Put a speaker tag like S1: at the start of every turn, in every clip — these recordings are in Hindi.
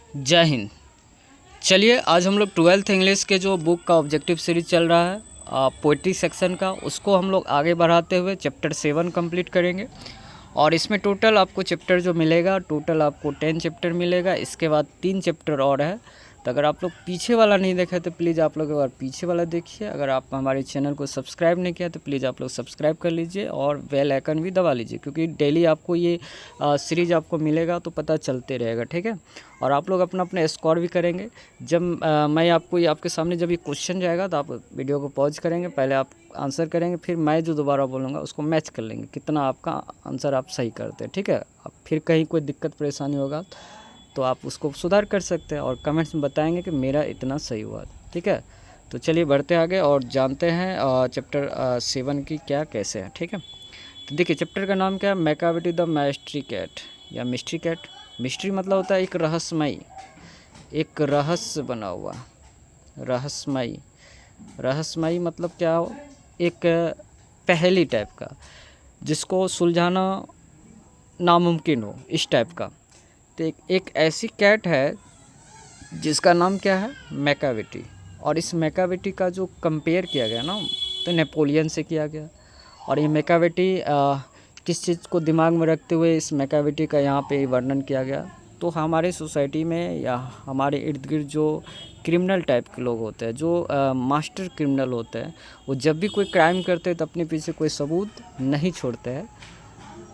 S1: जय हिंद। चलिए आज हम लोग 12th इंग्लिश के जो बुक का ऑब्जेक्टिव सीरीज चल रहा है पोइट्री सेक्शन का, उसको हम लोग आगे बढ़ाते हुए चैप्टर 7 कंप्लीट करेंगे। और इसमें टोटल आपको चैप्टर जो मिलेगा, टोटल आपको 10 चैप्टर मिलेगा। इसके बाद 3 चैप्टर और है। तो अगर आप लोग पीछे वाला नहीं देखे तो प्लीज़ आप लोग एक बार पीछे वाला देखिए। अगर आप हमारे चैनल को सब्सक्राइब नहीं किया तो प्लीज़ आप लोग सब्सक्राइब कर लीजिए और बेल आइकन भी दबा लीजिए, क्योंकि डेली आपको ये सीरीज़ आपको मिलेगा तो पता चलते रहेगा, ठीक है। और आप लोग अपना अपना स्कोर भी करेंगे। जब मैं आपको ये आपके सामने जब ये क्वेश्चन जाएगा तो आप वीडियो को पॉज करेंगे, पहले आप आंसर करेंगे, फिर मैं जो दोबारा बोलूँगा उसको मैच कर लेंगे कितना आपका आंसर आप सही करते हैं, ठीक है। अब फिर कहीं कोई दिक्कत परेशानी होगा तो आप उसको सुधार कर सकते हैं और कमेंट्स में बताएंगे कि मेरा इतना सही हुआ, ठीक है। तो चलिए बढ़ते आगे और जानते हैं चैप्टर 7 की क्या कैसे है, ठीक है। तो देखिए चैप्टर का नाम क्या है, मैकाविटी द मिस्ट्री कैट या मिस्ट्री कैट। मिस्ट्री मतलब होता है एक रहस्यमयी, एक रहस्य बना हुआ, रहस्यमयी। रहस्यमयी मतलब क्या हो, एक पहेली टाइप का जिसको सुलझाना नामुमकिन हो, इस टाइप का। तो एक ऐसी कैट है जिसका नाम क्या है, मैकाविटी। और इस मैकाविटी का जो कंपेयर किया गया ना, तो नेपोलियन से किया गया। और ये मैकाविटी किस चीज़ को दिमाग में रखते हुए इस मैकाविटी का यहाँ पे वर्णन किया गया, तो हमारे सोसाइटी में या हमारे इर्द गिर्द जो क्रिमिनल टाइप के लोग होते हैं, जो मास्टर क्रिमिनल होते हैं, वो जब भी कोई क्राइम करते हैं तो अपने पीछे कोई सबूत नहीं छोड़ते हैं।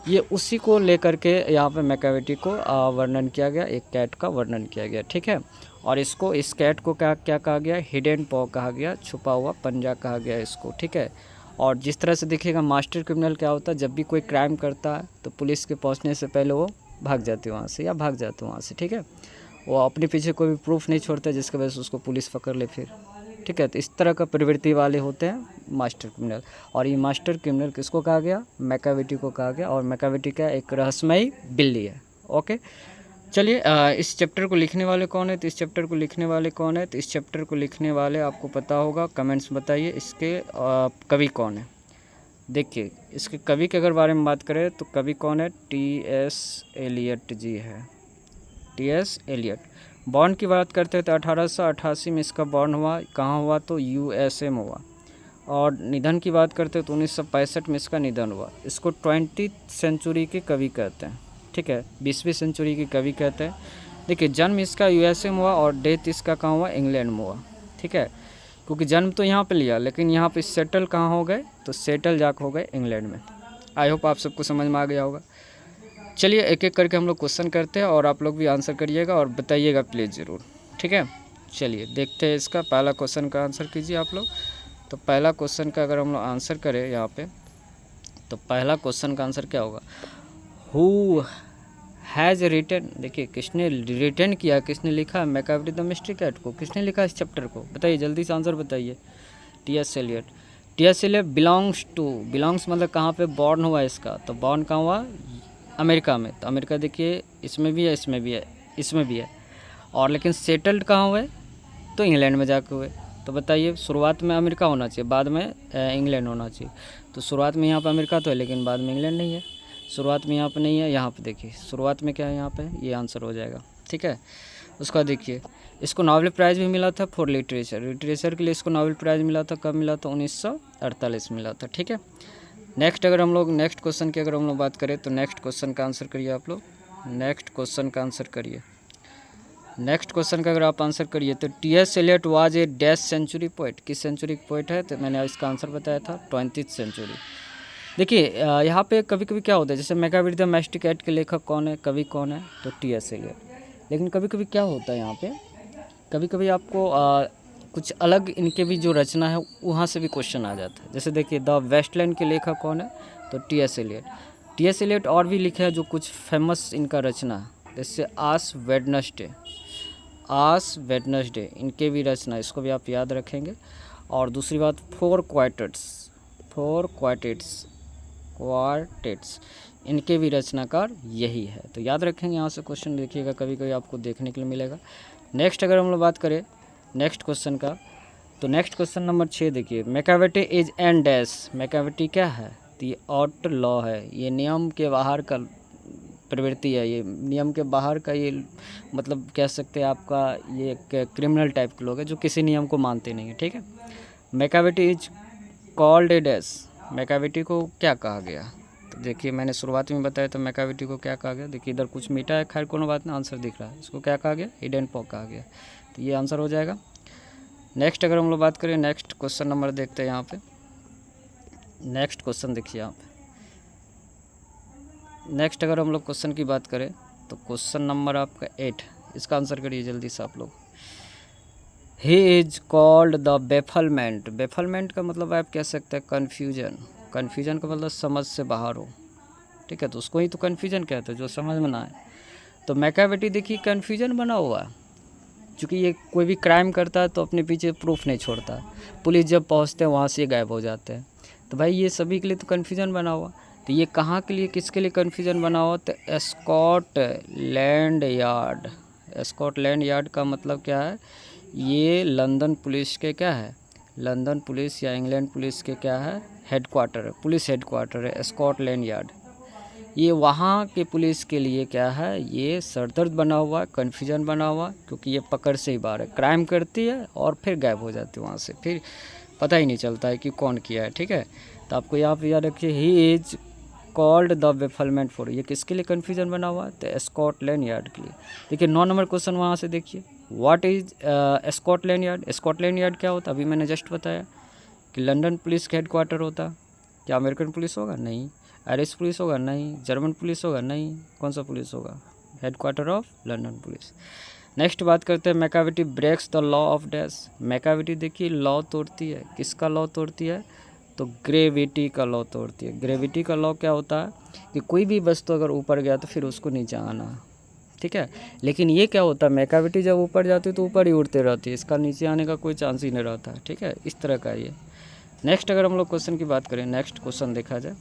S1: ये उसी को लेकर के यहाँ पे मैकाविटी को वर्णन किया गया, एक कैट का वर्णन किया गया, ठीक है। और इसको, इस कैट को क्या क्या कहा गया, हिडन पॉ कहा गया, छुपा हुआ पंजा कहा गया इसको, ठीक है। और जिस तरह से देखिएगा मास्टर क्रिमिनल क्या होता है, जब भी कोई क्राइम करता है तो पुलिस के पहुंचने से पहले वो भाग जाते वहाँ से या भाग जाते वहाँ से, ठीक है। वो अपने पीछे कोई भी प्रूफ नहीं छोड़ते जिसकी वजह से उसको पुलिस पकड़ ले फिर, ठीक है। तो इस तरह का प्रवृत्ति वाले होते हैं मास्टर क्रिमिनल। और ये मास्टर क्रिमिनल किसको कहा गया, मैकाविटी को कहा गया। और मैकाविटी का एक रहस्यमयी बिल्ली है, ओके। चलिए इस चैप्टर को लिखने वाले कौन है, तो इस चैप्टर को लिखने वाले कौन है, तो इस चैप्टर को लिखने वाले आपको पता होगा, कमेंट्स बताइए इसके कवि कौन है। देखिए इसके कवि के अगर बारे में बात करें तो कवि कौन है, टी.एस. एलियट जी है, टी.एस. एलियट। बॉर्न की बात करते हैं तो 1888 में इसका बॉर्न हुआ। कहाँ हुआ, तो यूएसए में हुआ। और निधन की बात करते हैं तो 1965 में इसका निधन हुआ। इसको 20th सेंचुरी के कवि कहते हैं, ठीक है, 20वीं सेंचुरी के कवि कहते हैं। देखिए जन्म इसका यूएसए में हुआ और डेथ इसका कहाँ हुआ, इंग्लैंड में हुआ, ठीक है। क्योंकि जन्म तो यहाँ पे लिया लेकिन यहाँ पे सेटल कहाँ हो गए, तो सेटल जाके हो गए इंग्लैंड में। आई होप आप सबको समझ में आ गया होगा। चलिए एक एक करके हम लोग क्वेश्चन करते हैं और आप लोग भी आंसर करिएगा और बताइएगा प्लीज़ ज़रूर, ठीक है। चलिए देखते हैं इसका पहला क्वेश्चन का आंसर कीजिए आप लोग। तो पहला क्वेश्चन का अगर हम लोग आंसर करें यहाँ पे, तो पहला क्वेश्चन का आंसर क्या होगा, हु हैज़ रिटन। देखिए किसने रिटन किया, किसने लिखा मैकाविटी द मिस्ट्री कैट को, किसने लिखा इस चैप्टर को, बताइए जल्दी से आंसर बताइए। TS. Eliot. TS. Eliot belongs to, belongs मतलब कहाँ पे बॉर्न हुआ इसका, तो बॉर्न कहाँ हुआ, अमेरिका में। तो अमेरिका देखिए इसमें भी है, इसमें भी है, इसमें भी है। और लेकिन सेटल्ड कहाँ हुए, तो इंग्लैंड में जाके हुए। तो बताइए शुरुआत में अमेरिका होना चाहिए, बाद में इंग्लैंड होना चाहिए। तो शुरुआत में यहाँ पे अमेरिका तो है लेकिन बाद में इंग्लैंड नहीं है। शुरुआत में यहाँ पे नहीं है, यहाँ पे देखिए शुरुआत में क्या है, यहाँ पे ये आंसर हो जाएगा, ठीक है। उसका देखिए इसको नोबेल प्राइज़ भी मिला था फॉर लिटरेचर, लिटरेचर के लिए इसको नोबेल प्राइज़ मिला था। कब मिला था, 1948 मिला था, ठीक है। नेक्स्ट अगर हम लोग नेक्स्ट क्वेश्चन की अगर हम लोग बात करें तो नेक्स्ट क्वेश्चन का आंसर करिए आप लोग। नेक्स्ट क्वेश्चन का आंसर करिए। नेक्स्ट क्वेश्चन का अगर आप आंसर करिए तो TS. Eliot was a dash century poet, किस सेंचुरी का पोइट है, तो मैंने इसका आंसर बताया था 20th सेंचुरी। देखिए यहाँ पे कभी कभी क्या होता है, जैसे मैकाविटी द मिस्ट्री कैट के लेखक कौन है, कवि कौन है, तो टी.एस. एलियट। लेकिन कभी कभी क्या होता है यहाँ पे, कभी कभी आपको कुछ अलग इनके भी जो रचना है वहाँ से भी क्वेश्चन आ जाता है। जैसे देखिए द वेस्टलैंड के लेखक कौन है, तो टी.एस. एलियट। टी.एस. एलियट और भी लिखे हैं जो कुछ फेमस इनका रचना है, जैसे आस वेडनेसडे, आस वेडनेसडे इनके भी रचना, इसको भी आप याद रखेंगे। और दूसरी बात four quartets, four quartets, quartets इनके भी रचनाकार यही है। तो याद रखेंगे, यहाँ से क्वेश्चन देखिएगा कभी कभी आपको देखने के लिए मिलेगा। नेक्स्ट अगर हम लोग बात करें नेक्स्ट क्वेश्चन का, तो नेक्स्ट क्वेश्चन नंबर 6 देखिए, Macavity is an dash. Macavity क्या है, तो ये आउट लॉ है, ये नियम के बाहर का प्रवृत्ति है, ये नियम के बाहर का, ये मतलब कह सकते हैं आपका ये एक क्रिमिनल टाइप के लोग हैं जो किसी नियम को मानते नहीं है, ठीक है। Macavity is called a dash, Macavity को क्या कहा गया? तो देखिए मैंने शुरुआत में बताया तो मैकाविटी को क्या कहा गया, देखिए इधर कुछ मीठा है, खैर कोनो बात नहीं, आंसर दिख रहा है, इसको क्या कहा गया? हिडन पॉ कहा गया, तो ये आंसर हो जाएगा। नेक्स्ट अगर हम लोग बात करें, नेक्स्ट क्वेश्चन नंबर देखते हैं यहाँ पे। नेक्स्ट क्वेश्चन देखिए यहाँ पे, नेक्स्ट अगर हम लोग क्वेश्चन की बात करें तो क्वेश्चन नंबर आपका 8, इसका आंसर करिए जल्दी से आप लोग। He is called the bafflement, bafflement का मतलब आप कह सकते हैं कन्फ्यूजन, कन्फ्यूजन का मतलब समझ से बाहर हो, ठीक है, तो उसको ही तो कन्फ्यूजन कहते हैं, जो समझ में ना आए। तो मैकाविटी देखिए कन्फ्यूजन बना हुआ है, क्योंकि ये कोई भी क्राइम करता है तो अपने पीछे प्रूफ नहीं छोड़ता, पुलिस जब पहुंचते हैं वहाँ से गायब हो जाते हैं, तो भाई ये सभी के लिए तो कन्फ्यूजन बना हुआ। तो ये कहाँ के लिए, किसके लिए कन्फ्यूजन बना हुआ? तो स्कॉटलैंड यार्ड, स्कॉटलैंड यार्ड का मतलब क्या है? ये लंदन पुलिस के क्या है, लंदन पुलिस या इंग्लैंड पुलिस के क्या है, हेडक्वार्टर है, पुलिस हेडक्वार्टर है स्कॉटलैंड यार्ड। ये वहाँ के पुलिस के लिए क्या है, ये सरदर्द बना हुआ है, कन्फ्यूजन बना हुआ, क्योंकि ये पकड़ से ही बाहर है, क्राइम करती है और फिर गायब हो जाती है वहाँ से, फिर पता ही नहीं चलता है कि कौन किया है, ठीक है। तो आपको यहाँ पे याद रखिए, he is called the bafflement for, ये किसके लिए कन्फ्यूजन बना हुआ है? तो स्कॉटलैंड यार्ड के लिए। देखिए 9 नंबर क्वेश्चन वहाँ से देखिए, what is Scotland yard, Scotland yard क्या होता है? अभी मैंने जस्ट बताया कि लंदन पुलिस का हेडक्वार्टर होता। क्या अमेरिकन पुलिस होगा? नहीं। आयरिश पुलिस होगा? नहीं। जर्मन पुलिस होगा? नहीं। कौन सा पुलिस होगा? Headquarter of London police. Next बात करते हैं, Macavity breaks the law of dash, Macavity देखिए लॉ तोड़ती है, किसका लॉ तोड़ती है? तो ग्रेविटी का लॉ तोड़ती है। ग्रेविटी का लॉ क्या होता है कि कोई भी वस्तु अगर ऊपर गया तो फिर उसको नीचे आना, ठीक है। लेकिन ये क्या होता है, मैकाविटी जब ऊपर जाती है तो ऊपर ही उड़ते रहती है, इसका नीचे आने का कोई चांस ही नहीं रहता है, ठीक है, इस तरह का ये। नेक्स्ट अगर हम लोग क्वेश्चन की बात करें, नेक्स्ट क्वेश्चन देखा जाए,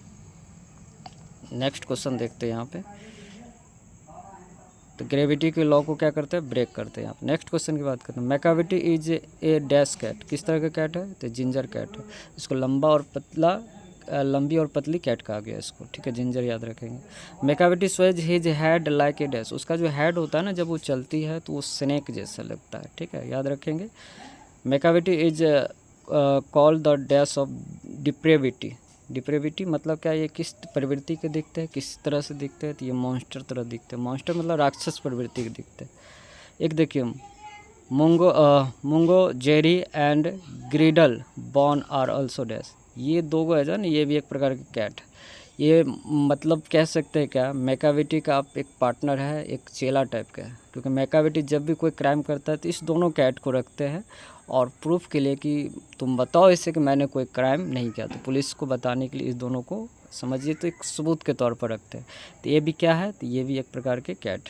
S1: नेक्स्ट क्वेश्चन देखते हैं यहाँ पे। तो ग्रेविटी के लॉ को क्या करते हैं? ब्रेक करते हैं। आप नेक्स्ट क्वेश्चन की बात करते हैं, Macavity is a dash cat, किस तरह का कैट है? तो जिंजर कैट है, इसको लंबा और पतला, लंबी और पतली कैट कहा गया इसको, ठीक है, जिंजर याद रखेंगे। Macavity Suez his head like a dash, उसका जो हेड होता है ना जब वो चलती है तो वो स्नेक जैसा लगता है, ठीक है, याद रखेंगे। Macavity is called the dash of depravity, depravity मतलब क्या, ये किस प्रवृत्ति के दिखते हैं, किस तरह से दिखते हैं? तो ये मॉन्स्टर तरह दिखते हैं, मॉन्स्टर मतलब राक्षस प्रवृत्ति के दिखते हैं। एक देखिए, मुंगो जेरी एंड ग्रीडल बॉर्न आर ऑल्सो डैश, ये दो गो है जान, ये भी एक प्रकार की कैट, ये मतलब कह सकते हैं क्या, मैकाविटी का आप एक पार्टनर है, एक चेला टाइप का है, क्योंकि मैकाविटी जब भी कोई क्राइम करता है तो इस दोनों कैट को रखते हैं और प्रूफ के लिए कि तुम बताओ इससे कि मैंने कोई क्राइम नहीं किया, तो पुलिस को बताने के लिए इस दोनों को समझिए तो एक सबूत के तौर पर रखते हैं। तो ये भी क्या है, तो ये भी एक प्रकार के cat.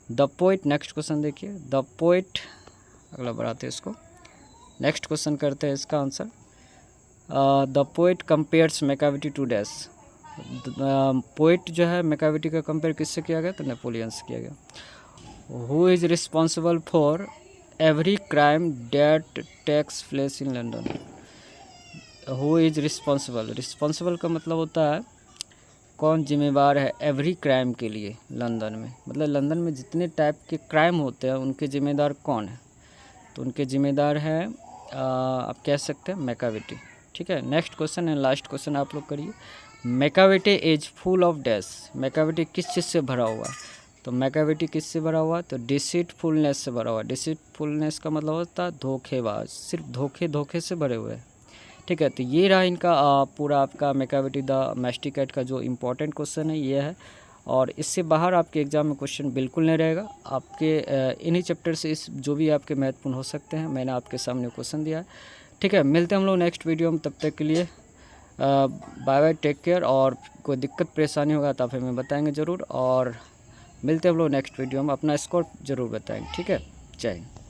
S1: The poet, next question देखिए, द पोइट, अगला बढ़ाते हैं इसको, नेक्स्ट क्वेश्चन करते हैं इसका answer. The poet compares Macavity to dash, poet जो है मैकाविटी का कंपेयर किससे किया गया? तो नेपोलियन से किया गया। Who is responsible for every crime that takes place in London, who is responsible, responsible का मतलब होता है कौन जिम्मेवार है एवरी क्राइम के लिए लंदन में, मतलब लंदन में जितने टाइप के क्राइम होते हैं उनके जिम्मेदार कौन है? तो उनके जिम्मेदार हैं आप कह सकते हैं मैकाविटी, ठीक है। नेक्स्ट क्वेश्चन है, लास्ट क्वेश्चन आप लोग करिए, Macavity is full of dash, Macavity किस चीज़ से भरा हुआ है? तो मैकाविटी किससे भरा हुआ है? तो डिसीटफुलनेस से भरा हुआ है। डिसीटफुलनेस का मतलब होता है धोखेबाज, सिर्फ धोखे से भरे हुए हैं, ठीक है। तो ये रहा इनका पूरा आपका मैकाविटी द मैस्टिकेट का जो इम्पोर्टेंट क्वेश्चन है ये है, और इससे बाहर आपके एग्ज़ाम में क्वेश्चन बिल्कुल नहीं रहेगा। आपके इन्हीं चैप्टर से इस जो भी आपके महत्वपूर्ण हो सकते हैं मैंने आपके सामने क्वेश्चन दिया है, ठीक है। मिलते हैं हम लोग नेक्स्ट वीडियो में, तब तक के लिए बाय बाय, टेक केयर, और कोई दिक्कत परेशानी होगा तो आप हमें बताएंगे ज़रूर, और मिलते हैं हम लोग नेक्स्ट वीडियो में, अपना स्कोर ज़रूर बताएंगे, ठीक है। जय हिंद।